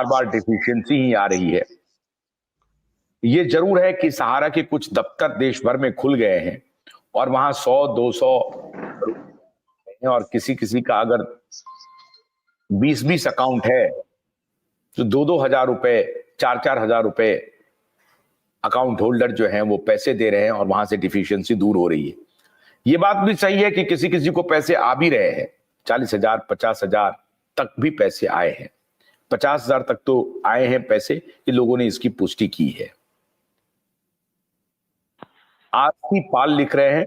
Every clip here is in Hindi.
बार बार डिफिशियंसी ही आ रही है। ये जरूर है कि सहारा के कुछ दफ्तर देश भर में खुल गए हैं और वहां 100-200 हैं और किसी किसी का अगर 20-20 अकाउंट है तो 2-2 हजार रुपए, 4-4 हजार रुपए अकाउंट होल्डर जो हैं वो पैसे दे रहे हैं और वहां से डिफिशियंसी दूर हो रही है। ये बात भी सही है कि किसी किसी को पैसे आ भी रहे हैं, 40,000 50,000 तक भी पैसे आए हैं, 50,000 तक तो आए हैं पैसे, कि लोगों ने इसकी पुष्टि की है। आरती पाल लिख रहे हैं,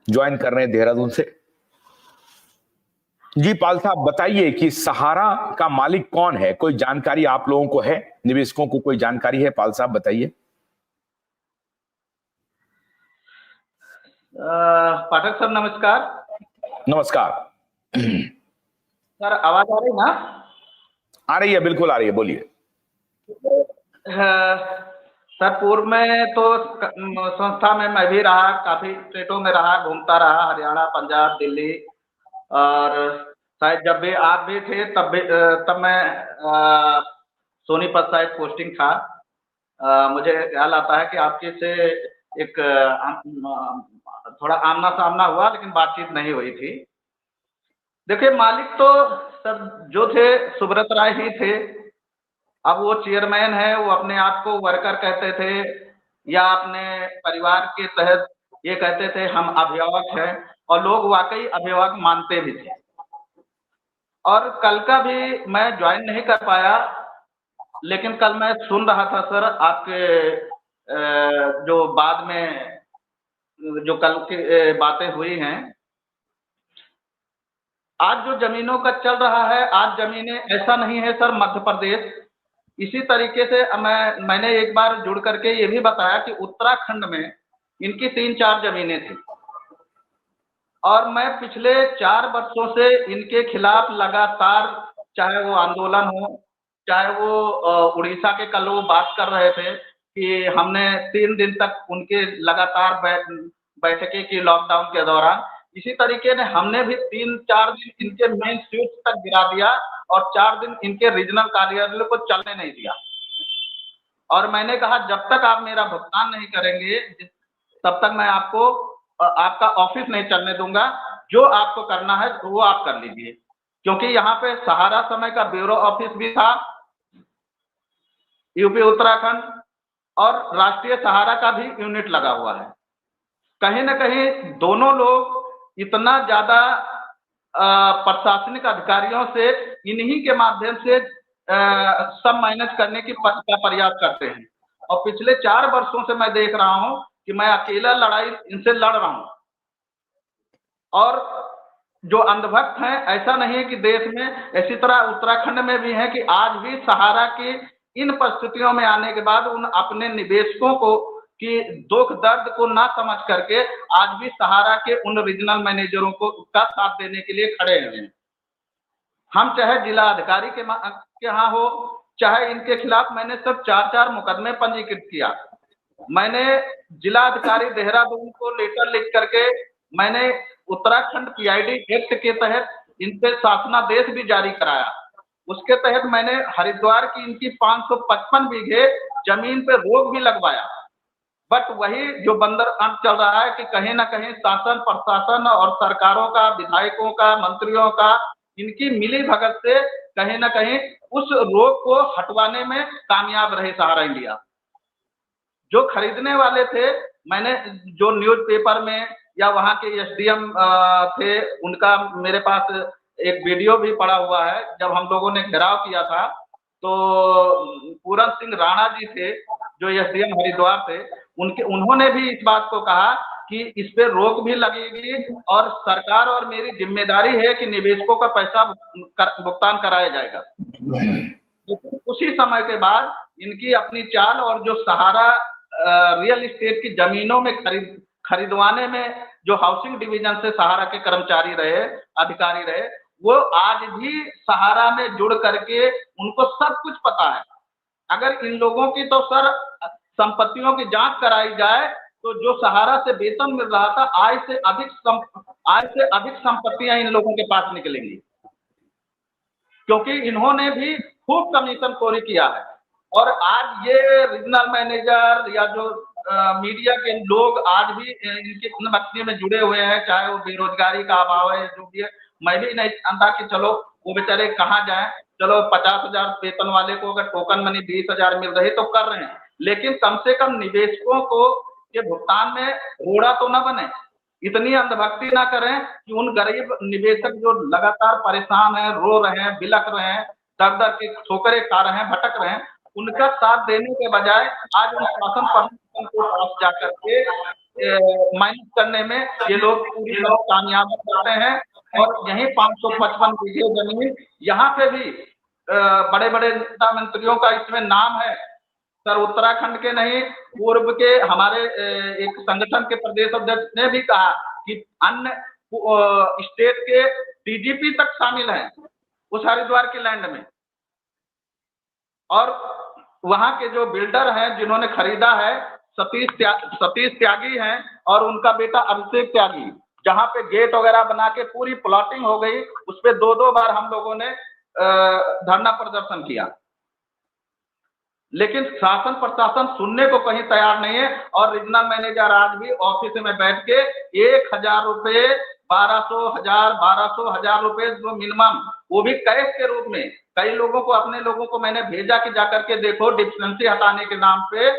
ज्वाइन कर रहे हैं देहरादून से। जी पाल साहब बताइए कि सहारा का मालिक कौन है, कोई जानकारी आप लोगों को है, निवेशकों को कोई जानकारी है? पाल साहब बताइए। पाठक सर नमस्कार। नमस्कार सर आवाज आ रही ना? आ रही है, बिल्कुल आ रही है, बोलिए। सर पूर्व में तो संस्था में मैं भी रहा, काफी स्टेटों में रहा, घूमता रहा, हरियाणा, पंजाब, दिल्ली, और शायद जब भी आप भी थे तब मैं सोनीपत शायद पोस्टिंग था। मुझे ख्याल आता है कि आपके से एक थोड़ा आमना सामना हुआ, लेकिन बातचीत नहीं हुई थी। देखिए मालिक तो सर जो थे सुब्रत राय ही थे। अब वो चेयरमैन है, वो अपने आप को वर्कर कहते थे या अपने परिवार के तहत ये कहते थे हम अभिभावक हैं, और लोग वाकई अभिभावक मानते भी थे। और कल का भी मैं ज्वाइन नहीं कर पाया, लेकिन कल मैं सुन रहा था सर आपके जो बाद में जो कल की बातें हुई हैं। आज जो जमीनों का चल रहा है, आज जमीनें ऐसा नहीं है सर मध्य प्रदेश, इसी तरीके से मैंने एक बार जुड़ करके ये भी बताया कि उत्तराखंड में इनकी 3-4 जमीनें थी, और मैं पिछले 4 वर्षों से इनके खिलाफ लगातार, चाहे वो आंदोलन हो, चाहे वो उड़ीसा के कल वो बात कर रहे थे कि हमने 3 दिन तक उनके लगातार बैठकें की लॉकडाउन के दौरान, इसी तरीके ने हमने भी 3-4 दिन इनके मेन स्विच तक गिरा दिया और 4 दिन इनके रीजनल कार्यालय को चलने नहीं दिया। और मैंने कहा जब तक आप मेरा भुगतान नहीं करेंगे तब तक मैं आपको आपका ऑफिस नहीं चलने दूंगा, जो आपको करना है वो आप कर लीजिए। क्योंकि यहाँ पे सहारा समय का ब्यूरो ऑफिस भी था, यूपी उत्तराखंड, और राष्ट्रीय सहारा का भी यूनिट लगा हुआ है। कहीं ना कहीं दोनों लोग इतना ज्यादा प्रशासनिक अधिकारियों से इन्हीं के माध्यम से सब मैनेज करने की का प्रयास करते हैं। और पिछले 4 वर्षों से मैं देख रहा हूं कि मैं अकेला लड़ाई इनसे लड़ रहा हूं। और जो अंधभक्त हैं, ऐसा नहीं है कि देश में, इसी तरह उत्तराखंड में भी है कि आज भी सहारा की इन परिस्थितियों में आने के बाद उन अपने निवेशकों को कि दुख दर्द को ना समझ करके आज भी सहारा के उन रीजनल मैनेजरों को का साथ देने के लिए खड़े हैं। हम चाहे जिला अधिकारी के यहाँ हो, चाहे इनके खिलाफ मैंने सब 4-4 मुकदमे पंजीकृत किया। मैंने जिला अधिकारी देहरादून को लेटर लिख करके मैंने उत्तराखंड पीआईडी एक्ट के तहत इन पे शासनादेश भी जारी कराया। उसके तहत मैंने हरिद्वार की इनकी 555 बीघे जमीन पे रोक भी लगवाया। बट वही जो बंदर अंत चल रहा है कि कहीं ना कहीं शासन प्रशासन और सरकारों का, विधायकों का, मंत्रियों का, इनकी मिली भगत से कहीं ना कहीं उस रोक को हटवाने में कामयाब रहे सहारा इंडिया। जो खरीदने वाले थे, मैंने जो न्यूज़पेपर में या वहां के एसडीएम थे, उनका मेरे पास एक वीडियो भी पड़ा हुआ है। जब हम लोगों ने घेराव किया था तो पूरन सिंह राणा जी थे जो एसडीएम हरिद्वार थे, उन्होंने भी इस बात को कहा कि इस पे रोक भी लगेगी और सरकार और मेरी जिम्मेदारी है कि निवेशकों का पैसा भुगतान कराया जाएगा। उसी समय के बाद इनकी अपनी चाल, और जो सहारा रियल एस्टेट की जमीनों में खरीदवाने में जो हाउसिंग डिवीजन से सहारा के कर्मचारी रहे, अधिकारी रहे, वो आज भी सहारा में जुड़ करके उनको सब कुछ पता है। अगर इन लोगों की तो सर संपत्तियों की जांच कराई जाए तो जो सहारा से वेतन मिल रहा था, आय से अधिक संपत्तियां इन लोगों के पास निकलेंगी। क्योंकि इन्होंने भी खूब कमीशन खोरी किया है। और आज ये रीजनल मैनेजर या जो मीडिया के लोग आज भी इनके मछली में जुड़े हुए हैं, चाहे वो बेरोजगारी का अभाव है, जो भी है। मैं भी नहीं जानता कि चलो वो बेचारे कहाँ जाएं। चलो 50,000 वेतन वाले को अगर टोकन मनी 20,000 मिल रही तो कर रहे हैं, लेकिन कम से कम निवेशकों को ये भुगतान में रोड़ा तो न बने, इतनी अंधभक्ति ना करें कि उन गरीब निवेशक जो लगातार परेशान हैं, रो रहे हैं, बिलख रहे हैं, दर दर के ठोकरे खा रहे हैं, भटक रहे हैं, उनका साथ देने के बजाय आज उन शासन प्रमुखों को पास जाकर के माइनस करने में ये लोग पूरी तरह कामयाब करते हैं। और यही 555 बीघे जमीन, यहाँ पे भी बड़े बड़े नेता मंत्रियों का इसमें नाम है सर। उत्तराखंड के नहीं, पूर्व के हमारे एक संगठन के प्रदेश अध्यक्ष ने भी कहा कि अन्य स्टेट के डीजीपी तक शामिल हैं उस हरिद्वार के लैंड में। और वहां के जो बिल्डर हैं जिन्होंने खरीदा है, सतीश त्यागी हैं और उनका बेटा अभिषेक त्यागी। जहां पे गेट वगैरह बना के पूरी प्लॉटिंग हो गई, उस पे 2-2 बार हम लोगों ने धरना प्रदर्शन किया, लेकिन शासन प्रशासन सुनने को कहीं तैयार नहीं है। और रीजनल मैनेजर आज भी ऑफिस में बैठ के 1,000 रुपए, 1200 रुपए जो मिनिमम, वो भी कैश के रूप में। कई लोगों को, अपने लोगों को मैंने भेजा कि जाकर के देखो, डिफिशिएंसी हटाने के नाम पे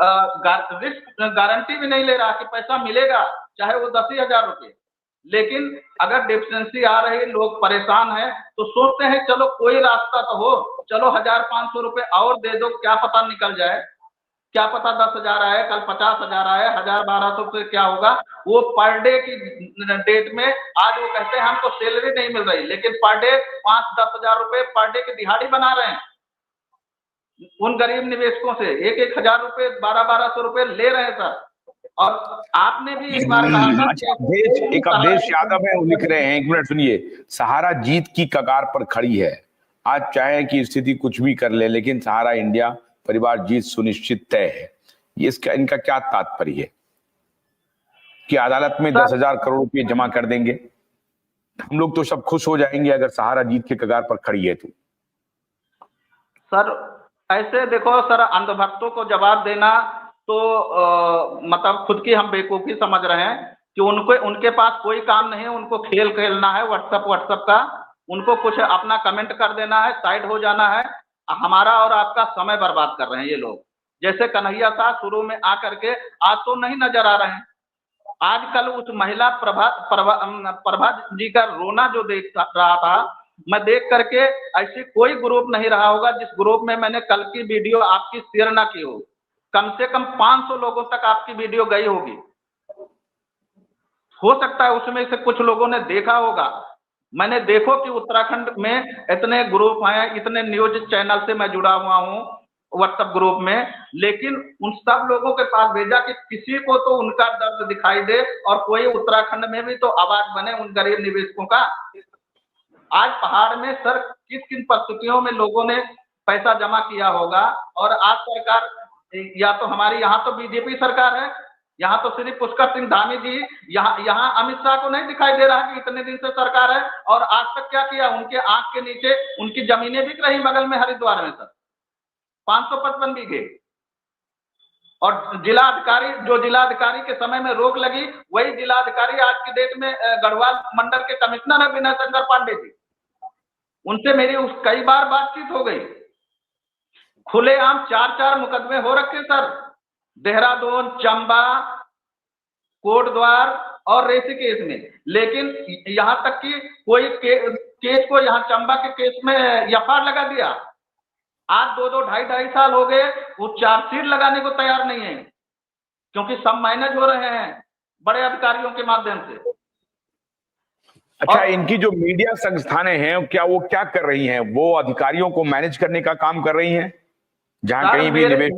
रिस्क गारंटी भी नहीं ले रहा कि पैसा मिलेगा, चाहे वो 10,000 रुपए। लेकिन अगर डिफिशिएंसी आ रही, लोग परेशान हैं, तो सोचते हैं चलो कोई रास्ता तो हो, चलो 1,500 रुपए और दे दो, क्या पता निकल जाए, क्या पता 10,000 आए, कल 50,000 आए, 1,000-1,200 रुपए क्या होगा। वो पर डे की डेट में आज वो कहते हैं हमको सैलरी नहीं मिल रही, लेकिन पर डे 5-10,000 रुपए पर डे की दिहाड़ी बना रहे हैं उन गरीब निवेशकों से। 1,000 रुपए, 1200 रुपए ले रहे हैं सर। और आपने भी एक बार कहा था एक अवधेश यादव है, वो लिख रहे हैं, 1 मिनट सुनिए। सहारा जीत की कगार पर खड़ी है, आज चाहे की स्थिति कुछ भी कर ले, लेकिन सहारा इंडिया परिवार जीत सुनिश्चित तय है। ये इसका, इनका क्या तात्पर्य है कि अदालत में 10,000 करोड़ रुपए जमा कर देंगे, हम लोग तो सब खुश हो जाएंगे अगर सहारा जीत के कगार पर खड़ी है तो? सर ऐसे देखो सर, अंधभक्तों को जवाब देना तो मतलब खुद की हम बेवकूफी समझ रहे हैं कि उनके पास कोई काम नहीं है, उनको खेल खेलना है व्हाट्सएप का, उनको कुछ अपना कमेंट कर देना है, साइड हो जाना है। हमारा और आपका समय बर्बाद कर रहे हैं ये लोग। जैसे कन्हैया साहब शुरू में आकर के आज तो नहीं नजर आ रहे हैं। आजकल उस महिला प्रभा जी का रोना जो देख रहा था, मैं देख करके, ऐसी कोई ग्रुप नहीं रहा होगा जिस ग्रुप में मैंने कल की वीडियो आपकी शेयर ना की हो। कम से कम 500 लोगों तक आपकी वीडियो गई होगी। हो सकता है उसमें से कुछ लोगों ने देखा होगा। मैंने देखो कि उत्तराखंड में इतने ग्रुप हैं, इतने न्यूज चैनल से मैं जुड़ा हुआ हूँ व्हाट्सएप ग्रुप में, लेकिन उन सब लोगों के पास भेजा कि किसी को तो उनका दर्द दिखाई दे और कोई उत्तराखंड में भी तो आवाज बने उन गरीब निवेशकों का। आज पहाड़ में सर किन किन परिस्थितियों में लोगों ने पैसा जमा किया होगा। और आज सरकार, या तो हमारी यहाँ तो बीजेपी सरकार है, यहाँ तो सिर्फ पुष्कर सिंह धामी जी, यहाँ अमित शाह को नहीं दिखाई दे रहा कि इतने दिन से सरकार है और आज तक क्या किया। उनके आंख के नीचे उनकी जमीनें बिक रही बगल में हरिद्वार में सर, 555 बीघे। और जिलाधिकारी के समय में रोक लगी, वही जिलाधिकारी आज की डेट में गढ़वाल मंडल के कमिश्नर है विनय शंकर पांडे जी। उनसे मेरी कई बार बातचीत हो गई। खुलेआम 4-4 मुकदमे हो रखे सर, देहरादून, चंबा, कोटद्वार और ऋषिकेश में। लेकिन यहां तक कि कोई केस को, यहाँ चंबा के केस में एफआईआर लगा दिया। आज 2-2, 2.5 साल हो गए, वो चार्जशीट लगाने को तैयार नहीं है, क्योंकि सब मैनेज हो रहे हैं बड़े अधिकारियों के माध्यम से। अच्छा, इनकी जो मीडिया संस्थानें हैं, क्या वो क्या कर रही हैं? वो अधिकारियों को मैनेज करने का काम कर रही हैं, जहां कहीं भी निवेश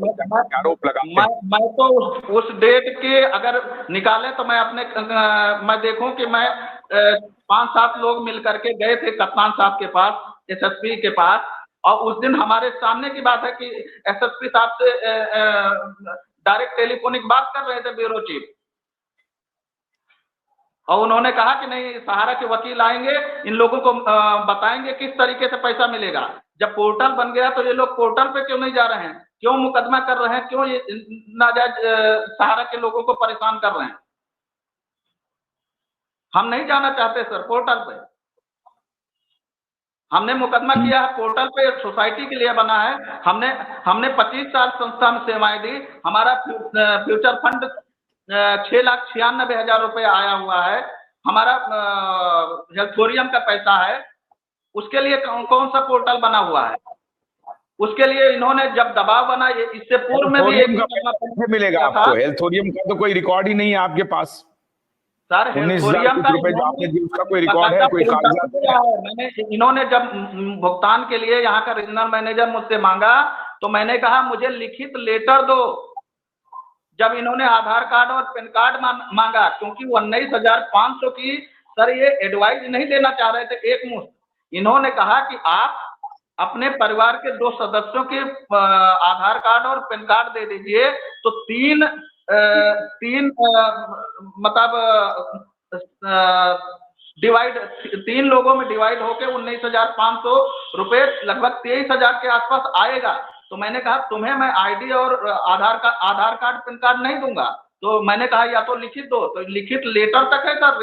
आरोप लगाते हैं। मैं तो उस डेट के अगर निकाले तो मैं देखूं कि मैं 5-7 लोग मिलकर के गए थे कप्तान साहब के पास, एसएसपी के पास, और उस दिन हमारे सामने की बात है कि एसएसपी साहब से डायरेक्ट टेलीफोनिक बात कर रहे थे ब्यूरो चीफ। और उन्होंने कहा कि नहीं, सहारा के वकील आएंगे, इन लोगों को बताएंगे किस तरीके से पैसा मिलेगा। जब पोर्टल बन गया तो ये लोग पोर्टल पे क्यों नहीं जा रहे हैं, क्यों मुकदमा कर रहे हैं, क्यों ये नाजायज सहारा के लोगों को परेशान कर रहे हैं? हम नहीं जाना चाहते सर पोर्टल पे। हमने मुकदमा किया है पोर्टल पे, सोसाइटी के लिए बना है। हमने 25 साल संस्था में सेवाएं दी। हमारा फ्यूचर फंड 6,96,000 रुपये आया हुआ है। हमारा हेल्थोरियम का पैसा है। उसके लिए कौन सा पोर्टल बना हुआ है? उसके लिए इन्होंने जब दबाव बना, इससे पूर्व में भी एक मिलेगा आपको। हेल्थोरियम का तो कोई रिकॉर्ड ही नहीं है आपके पास। सर हेल्थोरियम का उसका कोई रिकॉर्ड है, कोई कागजात है? इन्होंने जब भुगतान के लिए यहाँ का रीजनल मैनेजर मुझसे मांगा तो मैंने कहा मुझे लिखित लेटर दो। जब इन्होंने आधार कार्ड और पैन कार्ड मांगा, क्योंकि 19,500 की सर ये एडवाइस नहीं देना चाह रहे थे एक मुश्त। इन्होंने कहा कि आप अपने परिवार के 2 सदस्यों के आधार कार्ड और पैन कार्ड दे दीजिए, तो तीन डिवाइड 3 लोगों में डिवाइड होके 19,500 रुपए, लगभग 23,000 के आसपास आएगा। तो मैंने कहा तुम्हें मैं आईडी और आधार कार्ड पैन कार्ड नहीं दूंगा। तो मैंने कहा या तो लिखित दो, तो लिखित लेटर तक है सर।